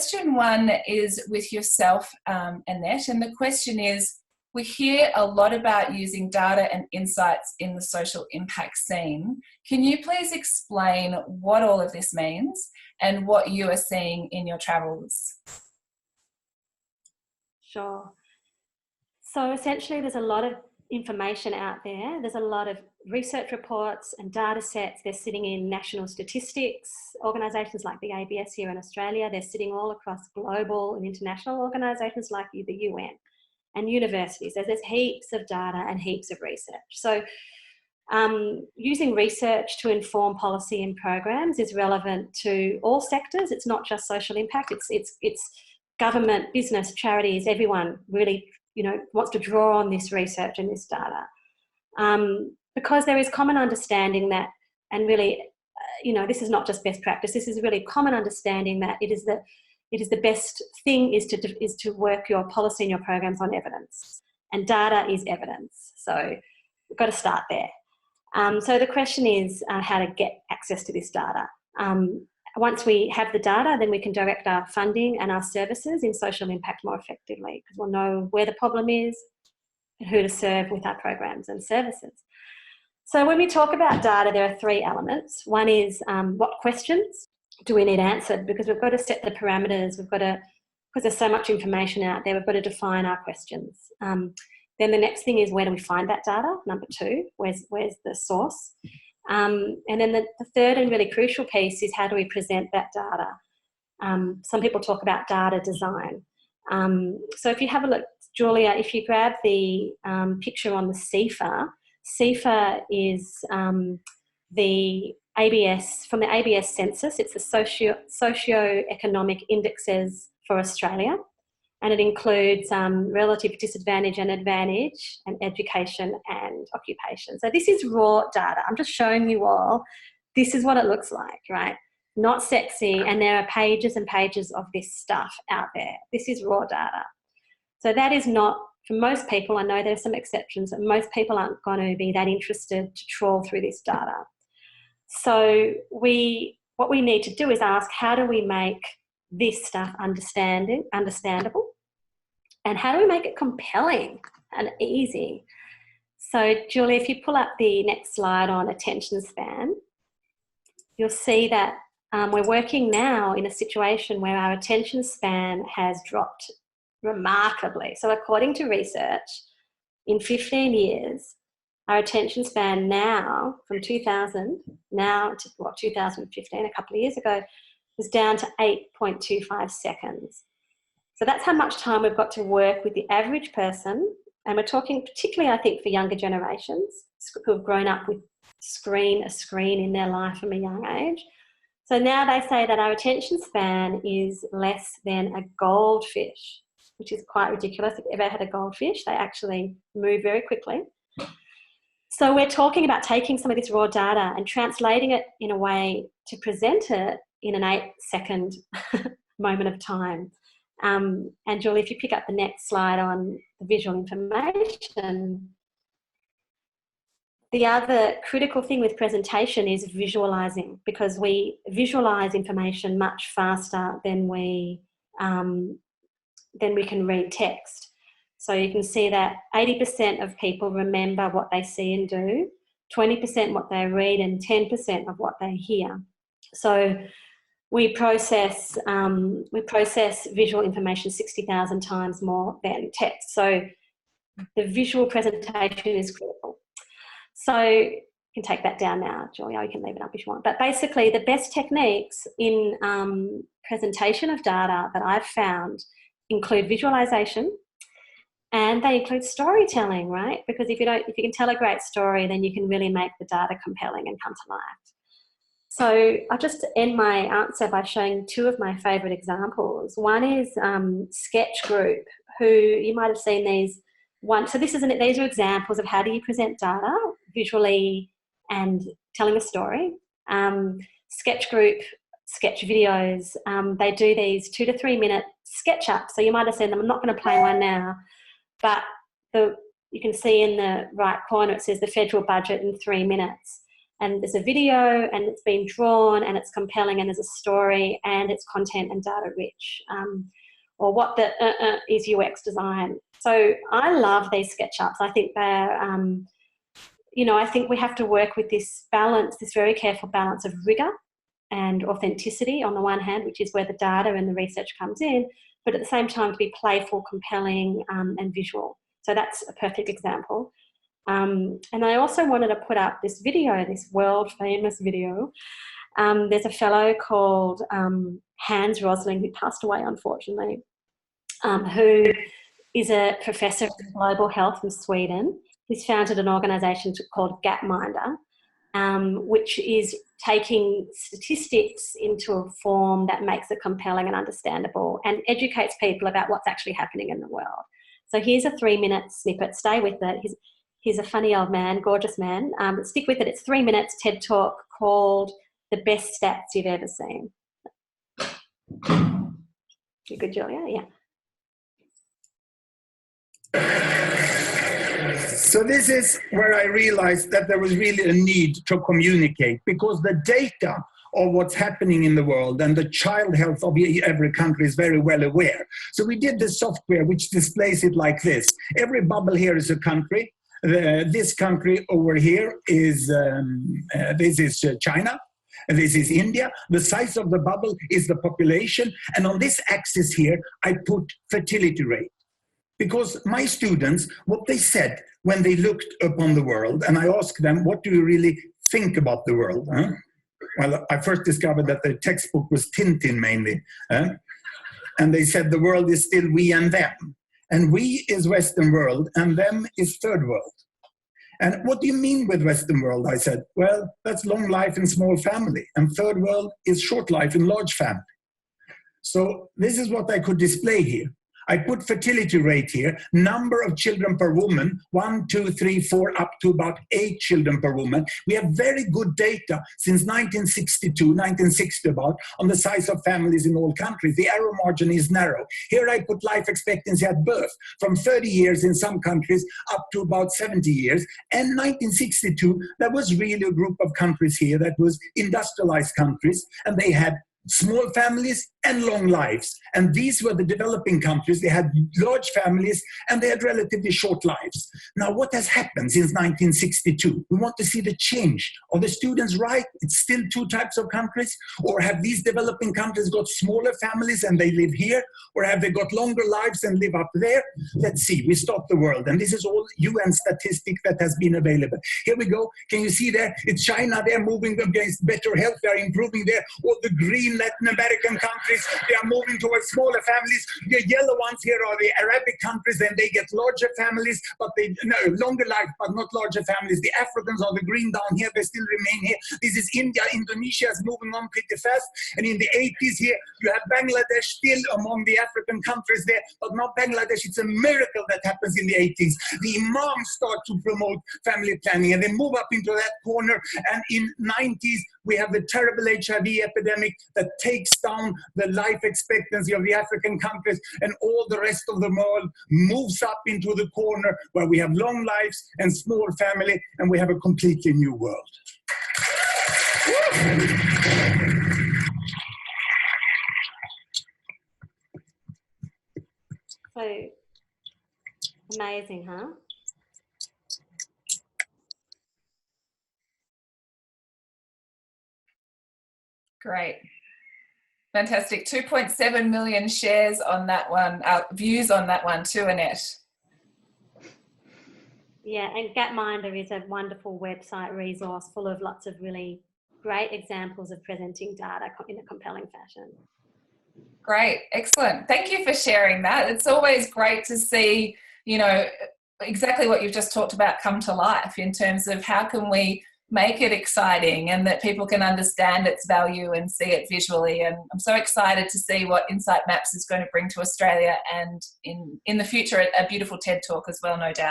question one is with yourself, Annette, and the question is, we hear a lot about using data and insights in the social impact scene. Can you please explain what all of this means and what you are seeing in your travels? Sure. So essentially there's a lot of information out there. There's a lot of research reports and data sets. They're sitting in national statistics, organisations like the ABS here in Australia. They're sitting all across global and international organisations like the UN and universities. There's heaps of data and heaps of research. So using research to inform policy and programs is relevant to all sectors. It's not just social impact. It's government, business, charities, everyone really, wants to draw on this research and this data. Because there is common understanding that, and really, this is not just best practice, this is really common understanding that it is the best thing is to work your policy and your programs on evidence. And data is evidence. So we've got to start there. So the question is how to get access to this data. Once we have the data, then we can direct our funding and our services in social impact more effectively, because we'll know where the problem is and who to serve with our programs and services. So when we talk about data, there are three elements. One is what questions do we need answered, because we've got to set the parameters. Because there's so much information out there, we've got to define our questions. Then the next thing is, where do we find that data? Number two, where's the source? And then the third and really crucial piece is, how do we present that data? Some people talk about data design. So if you have a look, Julia, if you grab the picture on the CEFA is the ABS, from the ABS census. It's the socio-economic indexes for Australia, and it includes relative disadvantage and advantage, and education and occupation. So this is raw data. I'm just showing you all, this is what it looks like, right? Not sexy, and there are pages and pages of this stuff out there. This is raw data. So that is not, for most people, I know there's some exceptions, but most people aren't going to be that interested to trawl through this data. So what we need to do is ask, how do we make this stuff understandable, and how do we make it compelling and easy? So Julie, if you pull up the next slide on attention span, you'll see that we're working now in a situation where our attention span has dropped remarkably. So according to research, in 15 years, our attention span now, from 2000 now to 2015, a couple of years ago, was down to 8.25 seconds. So that's how much time we've got to work with the average person. And we're talking particularly, I think, for younger generations who have grown up with a screen in their life from a young age. So now they say that our attention span is less than a goldfish, which is quite ridiculous. If you've ever had a goldfish, they actually move very quickly. So we're talking about taking some of this raw data and translating it in a way to present it in an 8-second moment of time. And Julie, if you pick up the next slide on the visual information, the other critical thing with presentation is visualising, because we visualise information much faster than we can read text. So you can see that 80% of people remember what they see and do, 20% what they read, and 10% of what they hear. So we process visual information 60,000 times more than text. So the visual presentation is critical. So you can take that down now, Julia, you can leave it up if you want. But basically the best techniques in presentation of data that I've found include visualisation, and they include storytelling, right? Because if you can tell a great story, then you can really make the data compelling and come to life. So I'll just end my answer by showing two of my favourite examples. One is Sketch Group, who you might have seen these. So these are examples of how do you present data visually and telling a story. Sketch Group, sketch videos, they do these 2 to 3 minute sketch ups. So you might have seen them. I'm not going to play one now, but you can see in the right corner it says the federal budget in 3 minutes. and there's a video and it's been drawn and it's compelling and there's a story and it's content and data rich, or what the is UX design. So I love these SketchUps. I think they're, I think we have to work with this balance, this very careful balance of rigor and authenticity on the one hand, which is where the data and the research comes in, but at the same time to be playful, compelling, and visual. So that's a perfect example. And I also wanted to put up this video, this world famous video. There's a fellow called Hans Rosling, who passed away unfortunately, who is a professor of global health in Sweden. He's founded an organisation called Gapminder, which is taking statistics into a form that makes it compelling and understandable and educates people about what's actually happening in the world. So here's a 3-minute snippet. Stay with it. He's a funny old man, gorgeous man. But stick with it. It's 3 minutes, TED Talk, called The Best Stats You've Ever Seen. You good, Julia? Yeah. So this is where I realized that there was really a need to communicate, because the data of what's happening in the world and the child health of every country is very well aware. So we did this software which displays it like this. Every bubble here is a country. This country over here is China. This is India. The size of the bubble is the population. And on this axis here, I put fertility rate. Because my students, what they said when they looked upon the world, and I asked them, what do you really think about the world? Huh? Well, I first discovered that the textbook was Tintin mainly. And they said the world is still we and them. And we is Western world, and them is third world. And what do you mean with Western world? I said, well, that's long life in small family. And third world is short life in large family. So this is what I could display here. I put fertility rate here, number of children per woman, 1, 2, 3, 4, up to about 8 children per woman. We have very good data since 1962, 1960 about, on the size of families in all countries. The error margin is narrow. Here I put life expectancy at birth, from 30 years in some countries up to about 70 years. And 1962, there was really a group of countries here that was industrialized countries, and they had small families and long lives. And these were the developing countries. They had large families and they had relatively short lives. Now, what has happened since 1962? We want to see the change. Are the students right? It's still 2 types of countries? Or have these developing countries got smaller families and they live here? Or have they got longer lives and live up there? Let's see. We stop the world. And this is all UN statistic that has been available. Here we go. Can you see there? It's China. They're moving against better health. They're improving there. All the green Latin American countries, they are moving towards smaller families. The yellow ones here are the Arabic countries, and they get larger families, but longer life, but not larger families. The Africans are the green down here, they still remain here. This is India. Indonesia is moving on pretty fast. And in the 80s here, you have Bangladesh still among the African countries there, but not Bangladesh. It's a miracle that happens in the 80s. The imams start to promote family planning, and they move up into that corner. And in 90s, we have the terrible HIV epidemic that takes down the life expectancy of the African countries, and all the rest of the world moves up into the corner where we have long lives and small family, and we have a completely new world. So amazing, huh? Great. Fantastic. 2.7 million shares on that one, views on that one too, Annette. Yeah, and Gapminder is a wonderful website resource full of lots of really great examples of presenting data in a compelling fashion. Great. Excellent. Thank you for sharing that. It's always great to see, exactly what you've just talked about come to life in terms of how can we make it exciting and that people can understand its value and see it visually. And I'm so excited to see what Insight Maps is going to bring to Australia, and in the future, a beautiful TED Talk as well, no doubt.